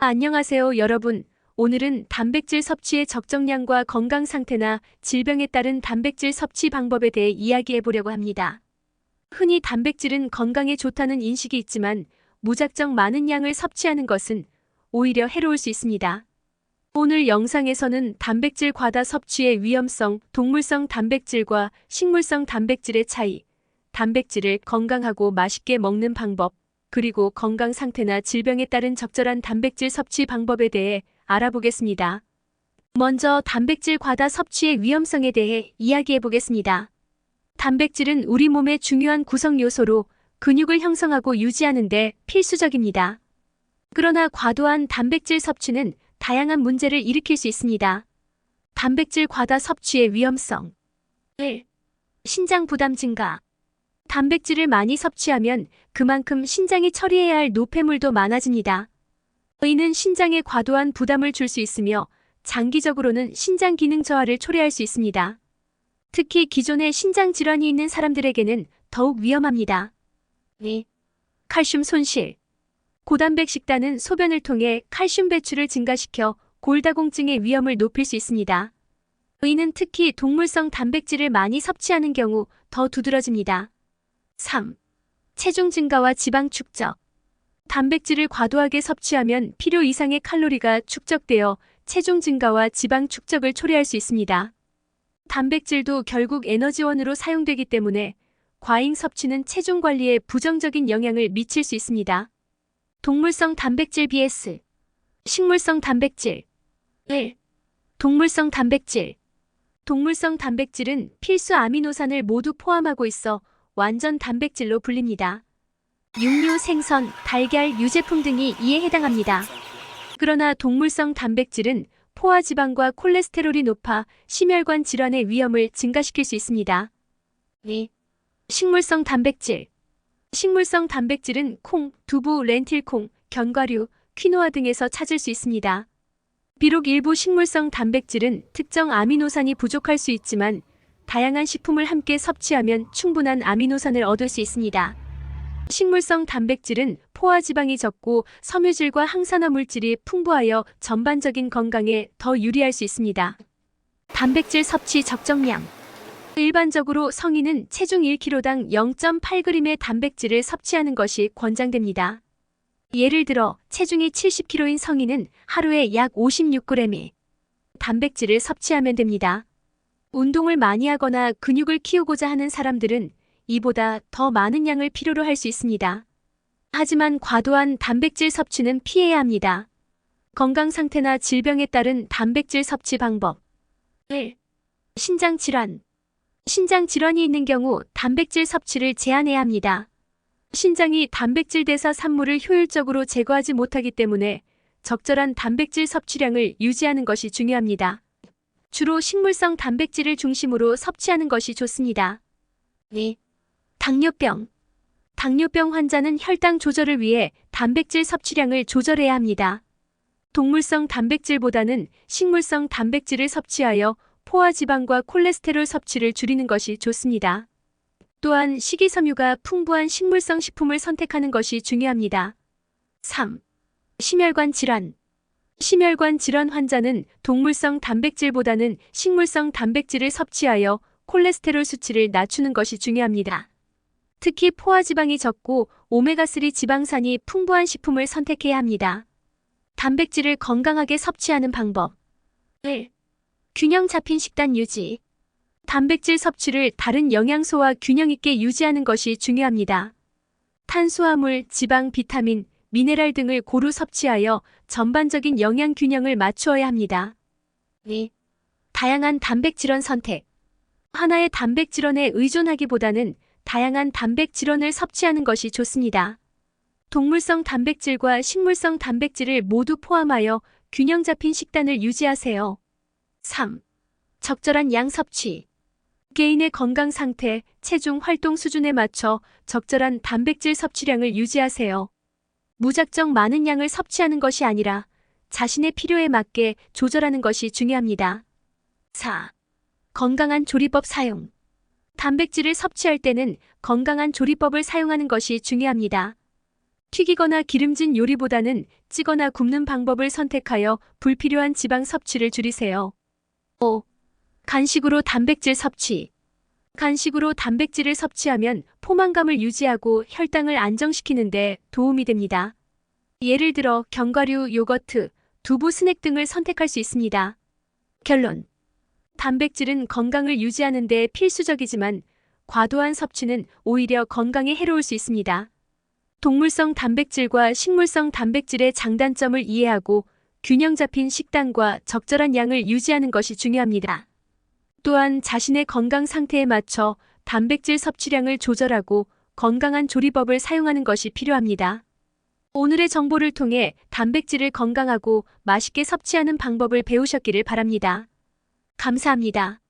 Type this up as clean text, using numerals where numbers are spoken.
안녕하세요, 여러분. 오늘은 단백질 섭취의 적정량과 건강 상태나 질병에 따른 단백질 섭취 방법에 대해 이야기해 보려고 합니다. 흔히 단백질은 건강에 좋다는 인식이 있지만 무작정 많은 양을 섭취하는 것은 오히려 해로울 수 있습니다. 오늘 영상에서는 단백질 과다 섭취의 위험성, 동물성 단백질과 식물성 단백질의 차이, 단백질을 건강하고 맛있게 먹는 방법, 그리고 건강 상태나 질병에 따른 적절한 단백질 섭취 방법에 대해 알아보겠습니다. 먼저 단백질 과다 섭취의 위험성에 대해 이야기해 보겠습니다. 단백질은 우리 몸의 중요한 구성 요소로 근육을 형성하고 유지하는 데 필수적입니다. 그러나 과도한 단백질 섭취는 다양한 문제를 일으킬 수 있습니다. 단백질 과다 섭취의 위험성 1. 신장 부담 증가. 단백질을 많이 섭취하면 그만큼 신장이 처리해야 할 노폐물도 많아집니다. 이는 신장에 과도한 부담을 줄 수 있으며 장기적으로는 신장 기능 저하를 초래할 수 있습니다. 특히 기존에 신장 질환이 있는 사람들에게는 더욱 위험합니다. 2. 칼슘 손실. 고단백 식단은 소변을 통해 칼슘 배출을 증가시켜 골다공증의 위험을 높일 수 있습니다. 이는 특히 동물성 단백질을 많이 섭취하는 경우 더 두드러집니다. 3. 체중 증가와 지방 축적. 단백질을 과도하게 섭취하면 필요 이상의 칼로리가 축적되어 체중 증가와 지방 축적을 초래할 수 있습니다. 단백질도 결국 에너지원으로 사용되기 때문에 과잉 섭취는 체중 관리에 부정적인 영향을 미칠 수 있습니다. 동물성 단백질 vs 식물성 단백질. 1. 동물성 단백질. 동물성 단백질은 필수 아미노산을 모두 포함하고 있어 완전 단백질로 불립니다. 육류, 생선, 달걀, 유제품 등이 이에 해당합니다. 그러나 동물성 단백질은 포화지방과 콜레스테롤이 높아 심혈관 질환의 위험을 증가시킬 수 있습니다. 2. 식물성 단백질. 식물성 단백질은 콩, 두부, 렌틸콩, 견과류, 퀴노아 등에서 찾을 수 있습니다. 비록 일부 식물성 단백질은 특정 아미노산이 부족할 수 있지만 다양한 식품을 함께 섭취하면 충분한 아미노산을 얻을 수 있습니다. 식물성 단백질은 포화지방이 적고 섬유질과 항산화 물질이 풍부하여 전반적인 건강에 더 유리할 수 있습니다. 단백질 섭취 적정량. 일반적으로 성인은 체중 1kg당 0.8g의 단백질을 섭취하는 것이 권장됩니다. 예를 들어 체중이 70kg인 성인은 하루에 약 56g의 단백질을 섭취하면 됩니다. 운동을 많이 하거나 근육을 키우고자 하는 사람들은 이보다 더 많은 양을 필요로 할 수 있습니다. 하지만 과도한 단백질 섭취는 피해야 합니다. 건강 상태나 질병에 따른 단백질 섭취 방법. 1. 신장 질환. 신장 질환이 있는 경우 단백질 섭취를 제한해야 합니다. 신장이 단백질 대사 산물을 효율적으로 제거하지 못하기 때문에 적절한 단백질 섭취량을 유지하는 것이 중요합니다. 주로 식물성 단백질을 중심으로 섭취하는 것이 좋습니다. 2. 당뇨병. 당뇨병 환자는 혈당 조절을 위해 단백질 섭취량을 조절해야 합니다. 동물성 단백질보다는 식물성 단백질을 섭취하여 포화지방과 콜레스테롤 섭취를 줄이는 것이 좋습니다. 또한 식이섬유가 풍부한 식물성 식품을 선택하는 것이 중요합니다. 3. 심혈관 질환. 심혈관 질환 환자는 동물성 단백질보다는 식물성 단백질을 섭취하여 콜레스테롤 수치를 낮추는 것이 중요합니다. 특히 포화지방이 적고 오메가3 지방산이 풍부한 식품을 선택해야 합니다. 단백질을 건강하게 섭취하는 방법. 1. 균형 잡힌 식단 유지. 단백질 섭취를 다른 영양소와 균형 있게 유지하는 것이 중요합니다. 탄수화물, 지방, 비타민, 미네랄 등을 고루 섭취하여 전반적인 영양 균형을 맞추어야 합니다. 2. 다양한 단백질원 선택. 하나의 단백질원에 의존하기보다는 다양한 단백질원을 섭취하는 것이 좋습니다. 동물성 단백질과 식물성 단백질을 모두 포함하여 균형 잡힌 식단을 유지하세요. 3. 적절한 양 섭취. 개인의 건강 상태, 체중 활동 수준에 맞춰 적절한 단백질 섭취량을 유지하세요. 무작정 많은 양을 섭취하는 것이 아니라 자신의 필요에 맞게 조절하는 것이 중요합니다. 4. 건강한 조리법 사용. 단백질을 섭취할 때는 건강한 조리법을 사용하는 것이 중요합니다. 튀기거나 기름진 요리보다는 찌거나 굽는 방법을 선택하여 불필요한 지방 섭취를 줄이세요. 5. 간식으로 단백질 섭취. 간식으로 단백질을 섭취하면 포만감을 유지하고 혈당을 안정시키는 데 도움이 됩니다. 예를 들어 견과류, 요거트, 두부 스낵 등을 선택할 수 있습니다. 결론. 단백질은 건강을 유지하는 데 필수적이지만 과도한 섭취는 오히려 건강에 해로울 수 있습니다. 동물성 단백질과 식물성 단백질의 장단점을 이해하고 균형 잡힌 식단과 적절한 양을 유지하는 것이 중요합니다. 또한 자신의 건강 상태에 맞춰 단백질 섭취량을 조절하고 건강한 조리법을 사용하는 것이 필요합니다. 오늘의 정보를 통해 단백질을 건강하고 맛있게 섭취하는 방법을 배우셨기를 바랍니다. 감사합니다.